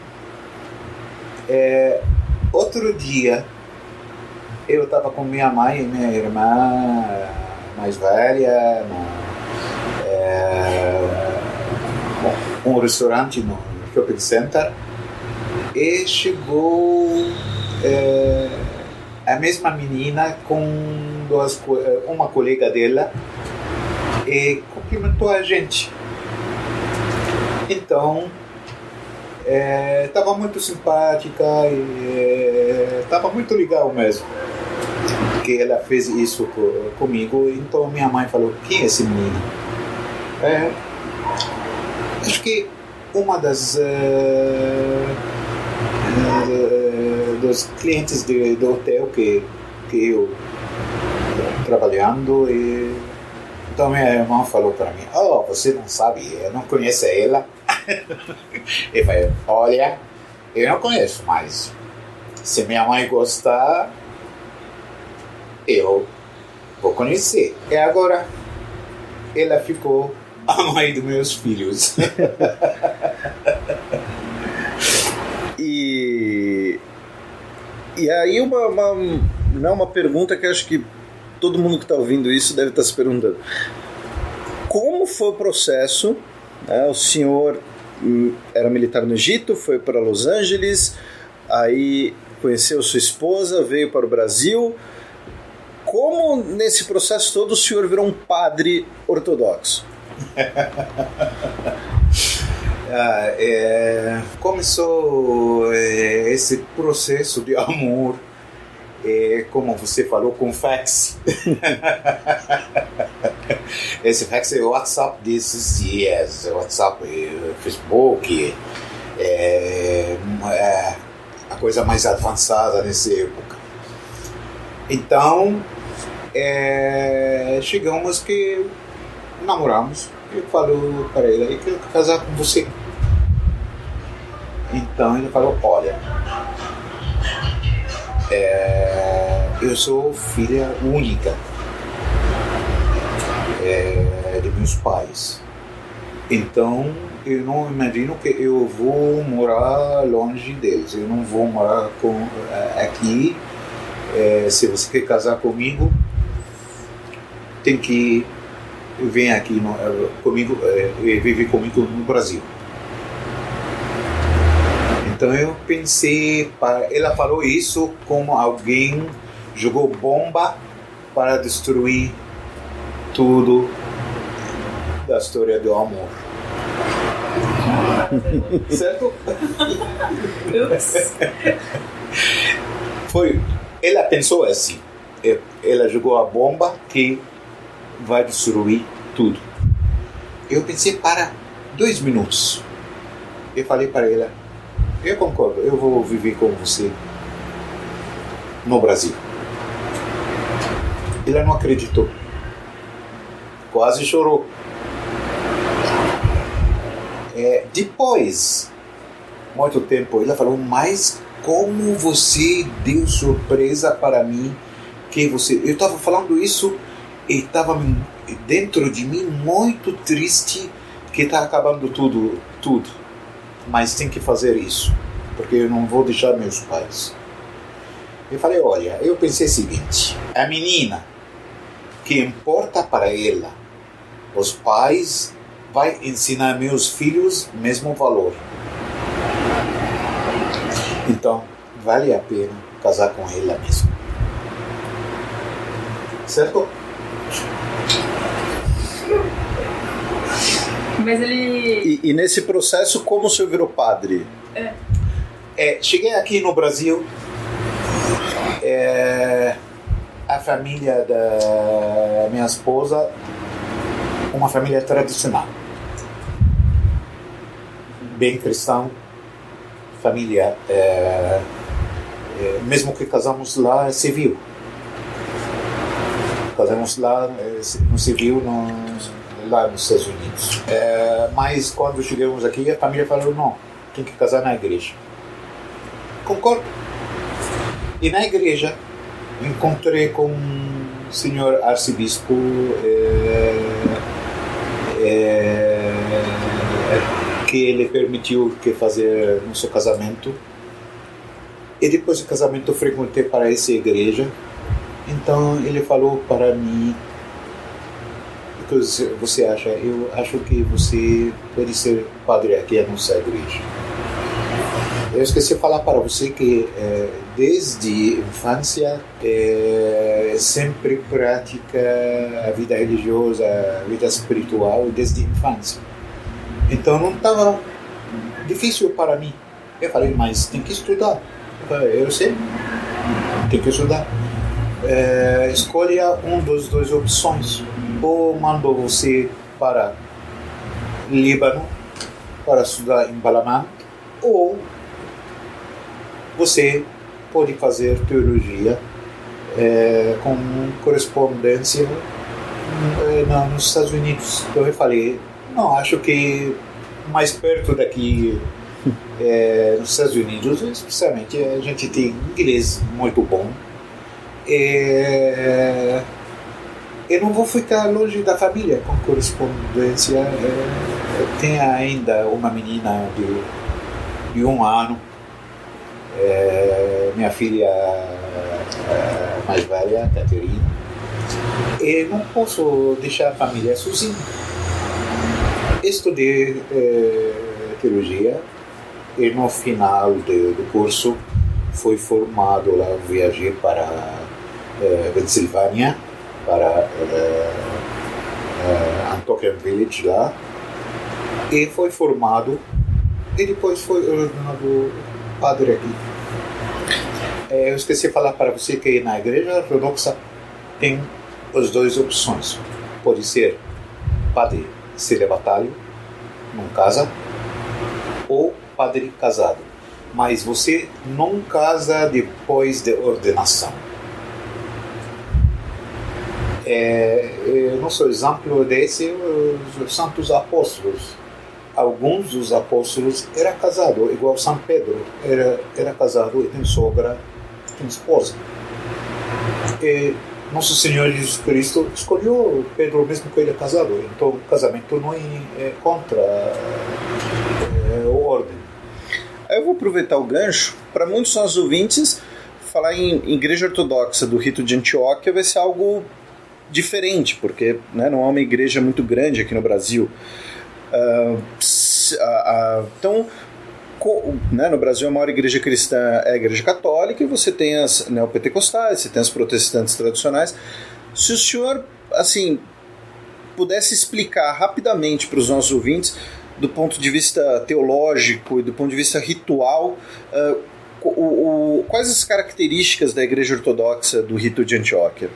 Outro dia, eu estava com minha mãe e minha irmã mais velha um restaurante no shopping center. E chegou a mesma menina com uma colega dela e cumprimentou a gente. Então, estava muito simpática e estava muito legal mesmo que ela fez isso comigo. Então minha mãe falou: quem é esse menino? Acho que uma dos clientes do hotel que eu trabalhando, e Então minha irmã falou para mim, você não sabe, eu não conheço ela. Eu falei, olha, eu não conheço, mas se minha mãe gostar, eu vou conhecer. E agora, ela ficou a mãe dos meus filhos. E aí uma pergunta que eu acho que todo mundo que está ouvindo isso deve estar se perguntando. Como foi o processo? Né? O senhor era militar no Egito, foi para Los Angeles, aí conheceu sua esposa, veio para o Brasil. Como nesse processo todo o senhor virou um padre ortodoxo? Começou esse processo de amor, como você falou, com fax. Esse fax é o WhatsApp desses dias, WhatsApp, Facebook, a coisa mais avançada nessa época. Então, chegamos que namoramos. Eu falou para ele, eu quero casar com você. Então ele falou, olha, eu sou filha única de meus pais. Então eu não imagino que eu vou morar longe deles. Eu não vou morar aqui. Se você quer casar comigo, tem que vir aqui comigo, viver comigo no Brasil. Então eu pensei, ela falou isso como alguém jogou bomba para destruir tudo da história do amor. Certo? Ela pensou assim, ela jogou a bomba que vai destruir tudo. Eu pensei para 2 minutos. Eu falei para ela, eu concordo, eu vou viver com você no Brasil. Ela não acreditou. Quase chorou. Depois, muito tempo, ela falou, mas como você deu surpresa para mim, que você... Eu estava falando isso e estava dentro de mim muito triste que está acabando tudo. Mas tem que fazer isso, porque eu não vou deixar meus pais. Eu falei, olha, eu pensei o seguinte, a menina que importa para ela, os pais vai ensinar meus filhos o mesmo valor. Então, vale a pena casar com ela mesmo. Certo? Mas ele... E nesse processo, como o senhor virou padre? Cheguei aqui no Brasil, a família da minha esposa, uma família tradicional, bem cristã, família, mesmo que casamos lá, civil. Casamos lá no civil, lá nos Estados Unidos. Mas quando chegamos aqui, a família falou, não, tem que casar na igreja. Concordo. E na igreja, encontrei com o senhor arcebispo, que ele permitiu que fazer nosso casamento. E depois do casamento, frequentei para essa igreja. Então ele falou para mim, o que você acha? Eu acho que você pode ser padre aqui na nossa igreja. Eu esqueci de falar para você que desde infância sempre pratica a vida religiosa, a vida espiritual desde infância. Então não estava difícil para mim. Eu falei, mas tem que estudar. Eu sei, tem que estudar. Escolha uma das 2 opções. Ou mando você para Líbano para estudar em Balamand, ou você pode fazer teologia com correspondência nos Estados Unidos. Então eu falei, não, acho que mais perto daqui, nos Estados Unidos, especialmente, a gente tem inglês muito bom. Eu não vou ficar longe da família com correspondência. Tem ainda uma menina de 1 ano, minha filha mais velha, Caterina. E não posso deixar a família sozinha. Estudei teologia e no final do curso fui formado lá, viajei para Pensilvânia, para Antiochian Village lá, e foi formado e depois foi ordenado padre aqui. Eu esqueci de falar para você que na igreja ortodoxa tem as duas opções. Pode ser padre celibatário, não casa, ou padre casado. Mas você não casa depois da ordenação. Nosso exemplo desse, os santos apóstolos. Alguns dos apóstolos eram casados, igual São Pedro, era casado e tem sogra, tem esposa. E Nosso Senhor Jesus Cristo escolheu Pedro mesmo que ele é casado, então o casamento não é contra a ordem. Eu vou aproveitar o gancho para muitos nossos ouvintes falar em igreja ortodoxa do rito de Antioquia vai ser algo diferente, porque né, não é uma igreja muito grande aqui no Brasil. Então, né, no Brasil a maior igreja cristã é a igreja católica e você tem as neopentecostais, você tem as protestantes tradicionais. Se o senhor, assim, pudesse explicar rapidamente para os nossos ouvintes, do ponto de vista teológico e do ponto de vista ritual, quais as características da igreja ortodoxa do rito de Antioquia?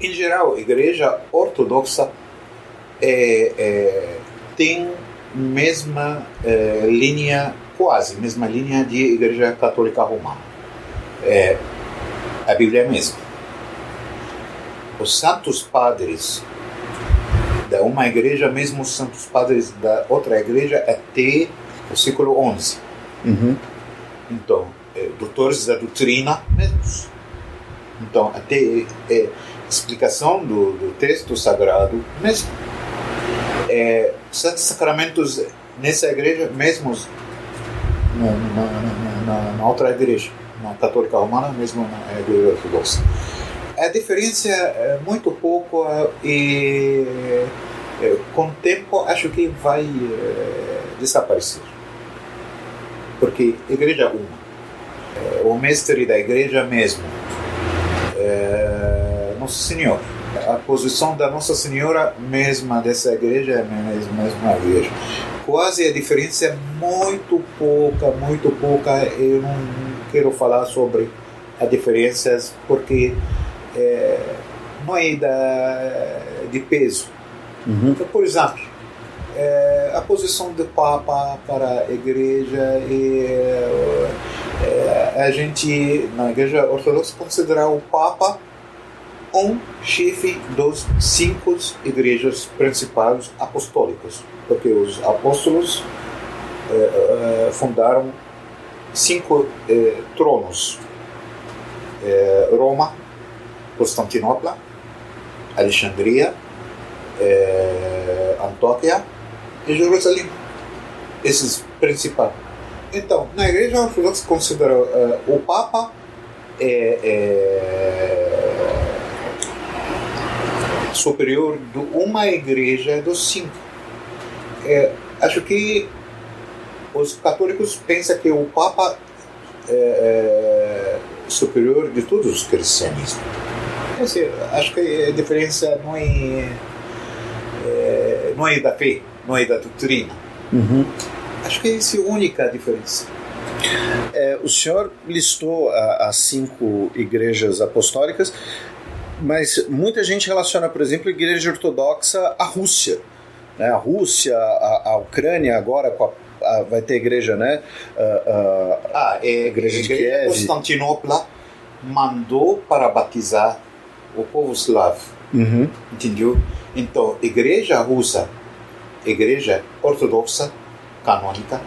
Em geral, a igreja ortodoxa tem mesma linha, quase mesma linha de igreja católica romana. A Bíblia é a mesma. Os santos padres da uma igreja, mesmo os santos padres da outra igreja, até o século XI. Uhum. Então, doutores da doutrina mesmos. Então, até explicação do texto sagrado mesmo. Os santos sacramentos nessa igreja mesmos, na outra igreja, na católica romana, mesmo na igreja ortodoxa. A diferença é muito pouco e com o tempo acho que vai desaparecer. Porque a igreja é uma. O mestre da igreja mesmo, Nosso Senhor. A posição da Nossa Senhora mesma dessa igreja é a mesma igreja. Quase a diferença é muito pouca. Eu não quero falar sobre as diferenças porque não é de peso. Uhum. Então, por exemplo, a posição do Papa para a igreja a gente na igreja ortodoxa considera o Papa um chefe dos 5 igrejas principais apostólicas, porque os apóstolos fundaram 5 tronos: Roma, Constantinopla, Alexandria, Antioquia e Jerusalém. Esses principais. Então, na igreja ortodoxa considera o Papa superior de uma igreja dos 5. Acho que os católicos pensam que o Papa é superior de todos os cristianos. Acho que a diferença não é da fé, não é da doutrina. Uhum. Acho que essa é a única diferença. O senhor listou as 5 igrejas apostólicas, mas muita gente relaciona, por exemplo, a igreja ortodoxa à Rússia. Né? A Rússia, a Ucrânia agora vai ter igreja, né? A igreja de Constantinopla mandou para batizar o povo eslavo Entendeu? Então, igreja russa, igreja ortodoxa, canônica,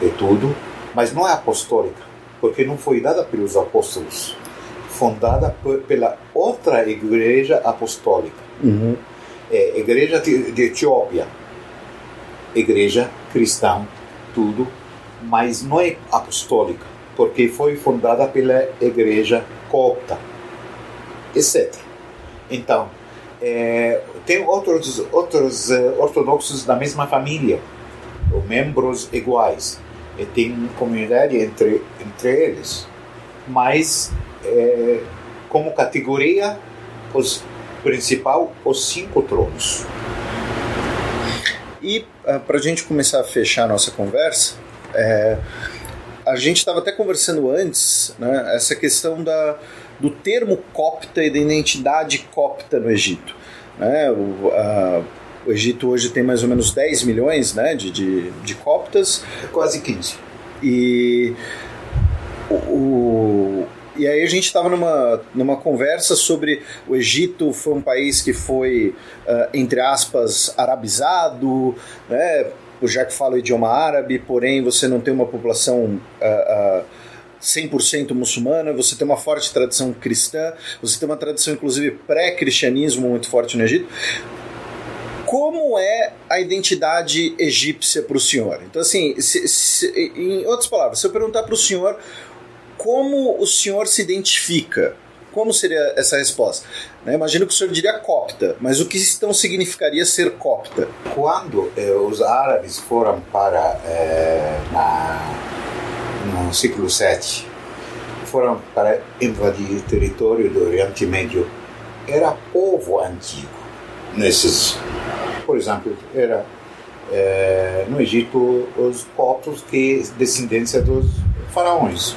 é tudo, mas não é apostólica, porque não foi dada pelos apóstolos, fundada pela outra igreja apostólica. É igreja de Etiópia, igreja cristã, tudo, mas não é apostólica, porque foi fundada pela igreja copta, etc. Então, tem outros ortodoxos da mesma família, membros iguais, e tem comunidade entre eles, mas como categoria, os 5 tronos. E para a gente começar a fechar a nossa conversa, a gente estava até conversando antes, né, essa questão do termo copta e da identidade copta no Egito. Né? O Egito hoje tem mais ou menos 10 milhões, né, de coptas. Quase 15. E aí a gente estava numa conversa sobre o Egito foi um país que foi, entre aspas, arabizado, né? Já que fala o idioma árabe, porém você não tem uma população 100% muçulmana, você tem uma forte tradição cristã, você tem uma tradição inclusive pré-cristianismo muito forte no Egito. Como é a identidade egípcia para o senhor? Então, assim, em outras palavras, se eu perguntar para o senhor como o senhor se identifica, como seria essa resposta? Né? Imagino que o senhor diria copta, mas o que então significaria ser copta? Quando os árabes foram para no século VII, foram para invadir o território do Oriente Médio, era povo antigo. Por exemplo, era no Egito os coptos que descendência dos faraós.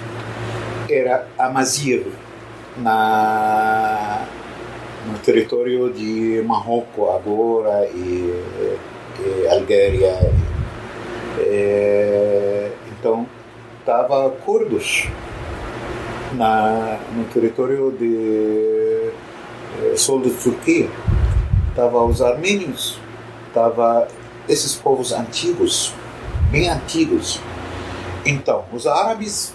Era Amazir no território de Marrocos agora e Algéria. Então estava curdos no território de sul da Turquia, estava os armênios, estava esses povos antigos, bem antigos. Então os árabes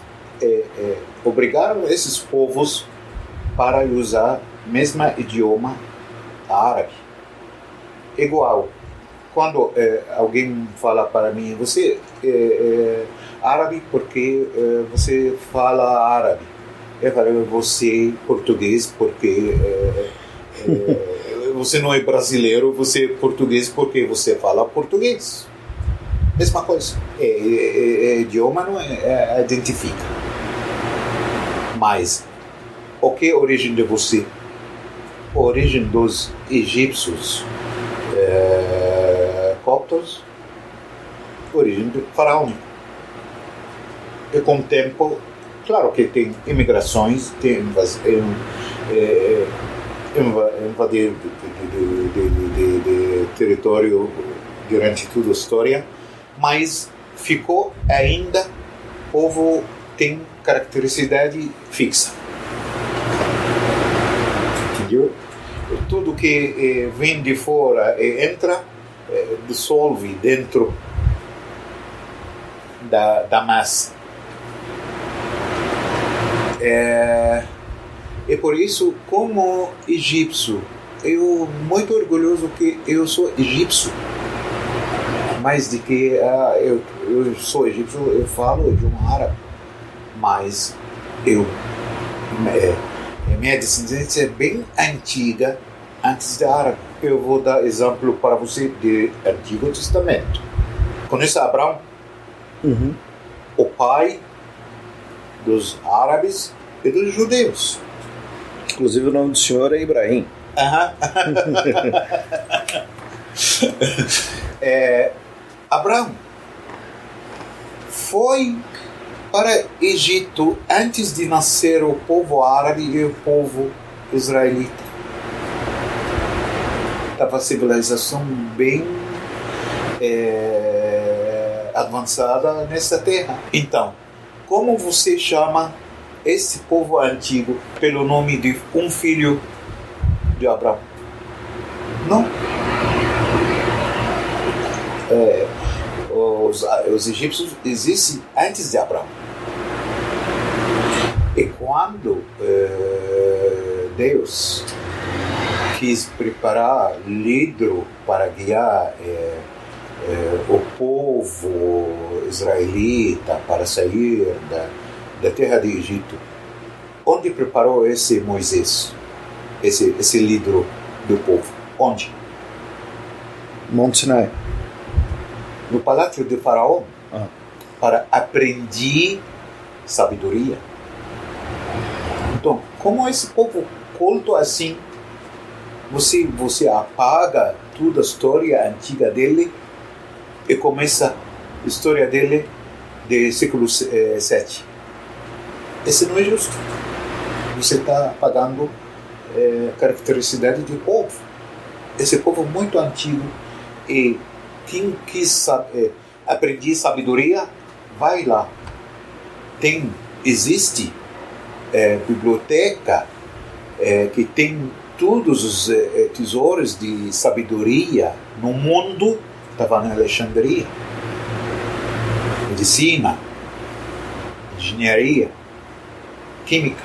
obrigaram esses povos para usar o mesmo idioma árabe. Igual, quando alguém fala para mim, você é árabe porque você fala árabe. Eu falo, você é português porque você não é brasileiro, você é português porque você fala português. Mesma coisa. Idioma não identifica. Mas o que é a origem de você? A origem dos egípcios coptos, origem faraônica. E com o tempo, claro que tem imigrações, tem invadir de território durante toda a história, mas ficou ainda, o povo tem caracteristicidade fixa. Entendeu? Tudo que vem de fora e entra, dissolve dentro da massa. E por isso, como egípcio, eu muito orgulhoso que eu sou egípcio. Mais de que eu sou egípcio, eu falo idioma árabe, mas minha descendência é bem antiga, antes da árabe. Eu vou dar exemplo para você do Antigo Testamento. Conhece Abraão? O pai dos árabes e dos judeus. Inclusive o nome do senhor é Ibrahim. Abraão foi para Egito antes de nascer o povo árabe e o povo israelita. Estava a civilização bem avançada nessa terra. Então, como você chama esse povo antigo pelo nome de um filho de Abraão? Não. Os egípcios existem antes de Abraão. E quando Deus quis preparar líder para guiar o povo israelita para sair da terra de Egito, onde preparou esse Moisés, esse líder do povo? Onde? Monte Sinai. No palácio de Faraó, para aprender sabedoria. Então, como esse povo culto assim, você apaga toda a história antiga dele e começa a história dele do século 7. Esse não é justo. Você está apagando a caracteristicidade do povo. Esse povo é muito antigo, e quem quis aprender sabedoria, vai lá. Existe biblioteca que tem todos os tesouros de sabedoria no mundo. Estava em Alexandria. Medicina, engenharia, química,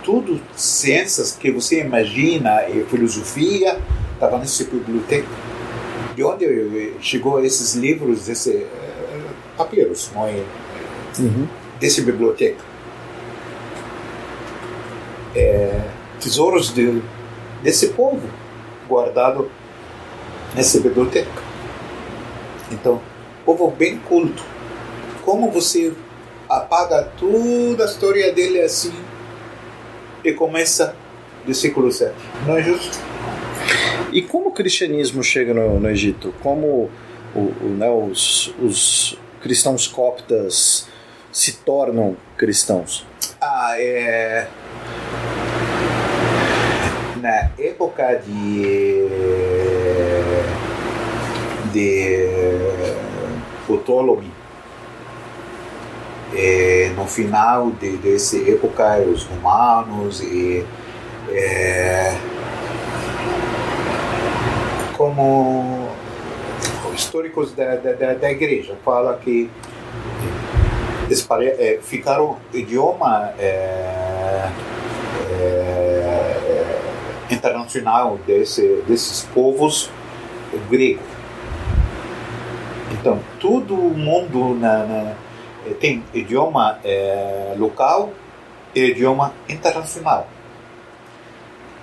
tudo ciências que você imagina, e filosofia, estava nessa biblioteca. De onde chegou esses livros, esses papiros, não é? Dessa biblioteca? Tesouros desse povo guardado nessa biblioteca. Então, povo bem culto. Como você apaga toda a história dele assim e começa do século 7? Não é justo? E como o cristianismo chega no Egito? Como os cristãos coptas se tornam cristãos? Na época de Ptolemy, no final dessa época, os romanos como históricos da igreja falam que ficaram idioma internacional desses povos grego. Então, todo mundo tem idioma local e idioma internacional.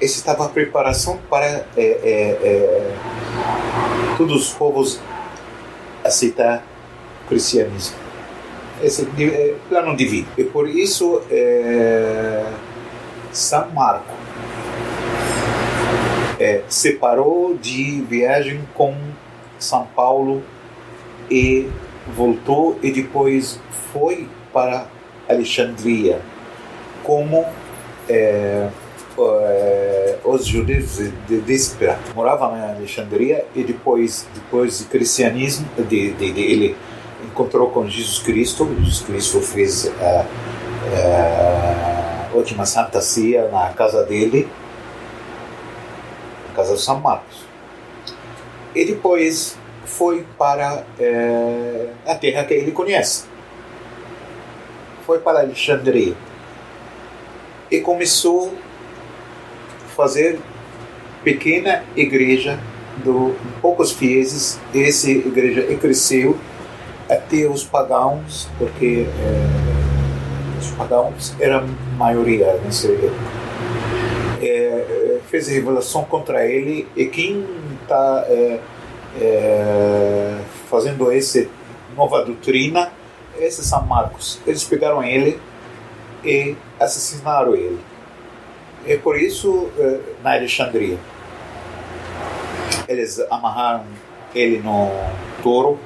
Essa estava a preparação para todos os povos aceitar o cristianismo. Esse é plano divino. E por isso, São Marcos separou de viagem com São Paulo e voltou, e depois foi para Alexandria, como os judeus de Déspera moravam em Alexandria, e depois do cristianismo, ele encontrou com Jesus Cristo. Jesus Cristo fez a última Santa Ceia na casa dele, na casa de São Marcos. E depois foi para a terra que ele conhece. Foi para Alexandria. E começou a fazer pequena igreja de poucos fiéis. Essa igreja cresceu até os pagãos, porque os pagãos eram a maioria nessa época. Fez a revelação contra ele, e quem está fazendo essa nova doutrina, esse São Marcos. Eles pegaram ele e assassinaram ele. E por isso, na Alexandria, eles amarraram ele no touro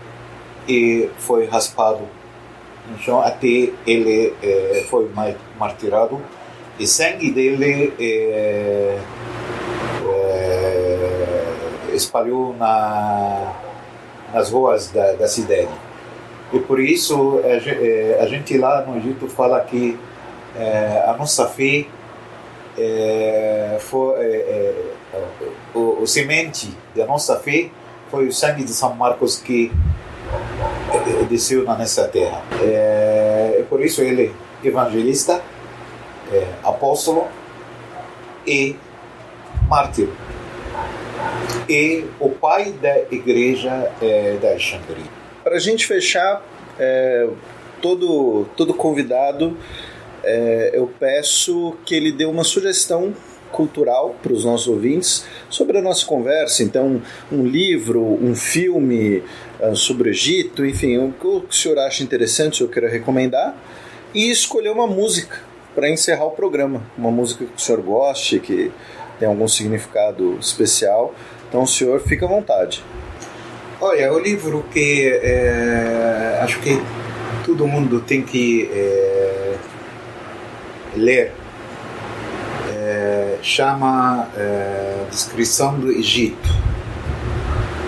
e foi raspado no chão até ele foi martirado, e sangue dele espalhou nas ruas da cidade. E por isso a gente lá no Egito fala que a nossa fé o semente da nossa fé foi o sangue de São Marcos que desceu nessa terra. Por isso ele é evangelista, apóstolo e mártir. E o pai da igreja da Alexandria. Para a gente fechar, todo convidado, eu peço que ele dê uma sugestão cultural para os nossos ouvintes sobre a nossa conversa. Então, um livro, um filme sobre o Egito, enfim, o que o senhor acha interessante, o senhor queira recomendar, e escolher uma música para encerrar o programa. Uma música que o senhor goste, que tem algum significado especial. Então, o senhor fica à vontade. Olha, o livro que acho que todo mundo tem que ler chama Descrição do Egito.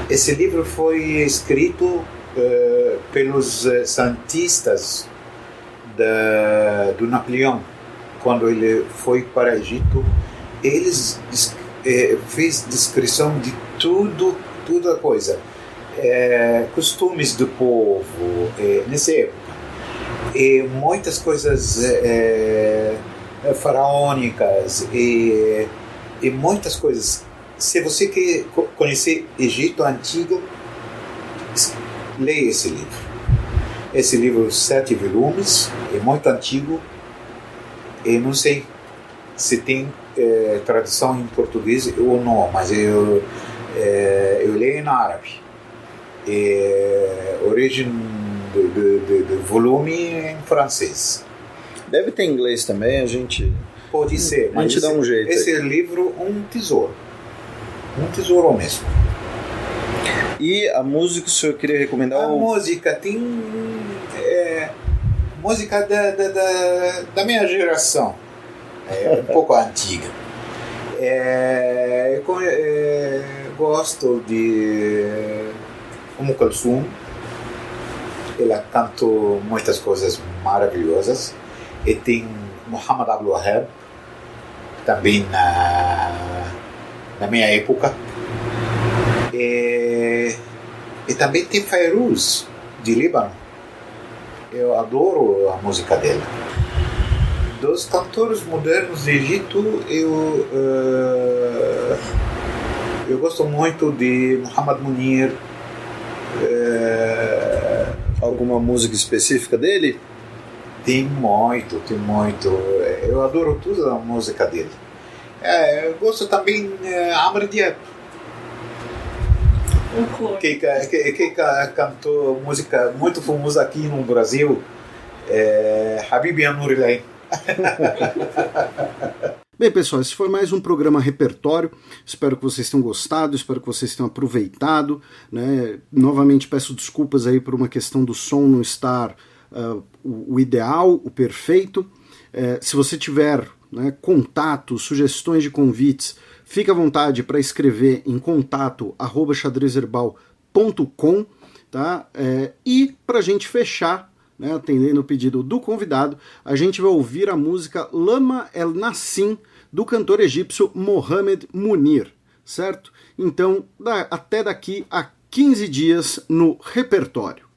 Esse livro foi escrito pelos santistas do Napoleão. Quando ele foi para o Egito, eles fez descrição de toda coisa, costumes do povo nessa época, e muitas coisas faraônicas e muitas coisas. Se você quer conhecer Egito antigo, leia esse livro. Esse livro, 7 volumes, é muito antigo e não sei se tem tradução em português ou não, mas eu leio em árabe. Origem do volume em francês. Deve ter em inglês também, a gente pode ser, mas a gente dá um jeito. Esse livro é um tesouro mesmo. E a música que o senhor queria recomendar? A música tem música da minha geração, um pouco antiga. Gosto de Kulthum. Ela cantou muitas coisas maravilhosas. E tem Muhammad Abdul Wahab, também na minha época. E também tem Fairuz, de Líbano. Eu adoro a música dela. Dos cantores modernos do Egito, eu gosto muito de Muhammad Munir. Alguma música específica dele? Tem muito. Eu adoro toda a música dele. Eu gosto também de Amr Diab, que cantou música muito famosa aqui no Brasil, Habibi ya Nour el-Ain. Bem, pessoal, esse foi mais um programa Repertório. Espero que vocês tenham gostado, espero que vocês tenham aproveitado, né? Novamente peço desculpas aí por uma questão do som não estar o ideal, o perfeito. Se você tiver, né, contatos, sugestões de convites, fique à vontade para escrever em contato@xadrezherbal.com, tá? E para a gente fechar, né, atendendo o pedido do convidado, a gente vai ouvir a música Lama El Nassim, do cantor egípcio Mohamed Munir, certo? Então, até daqui a 15 dias no Repertório.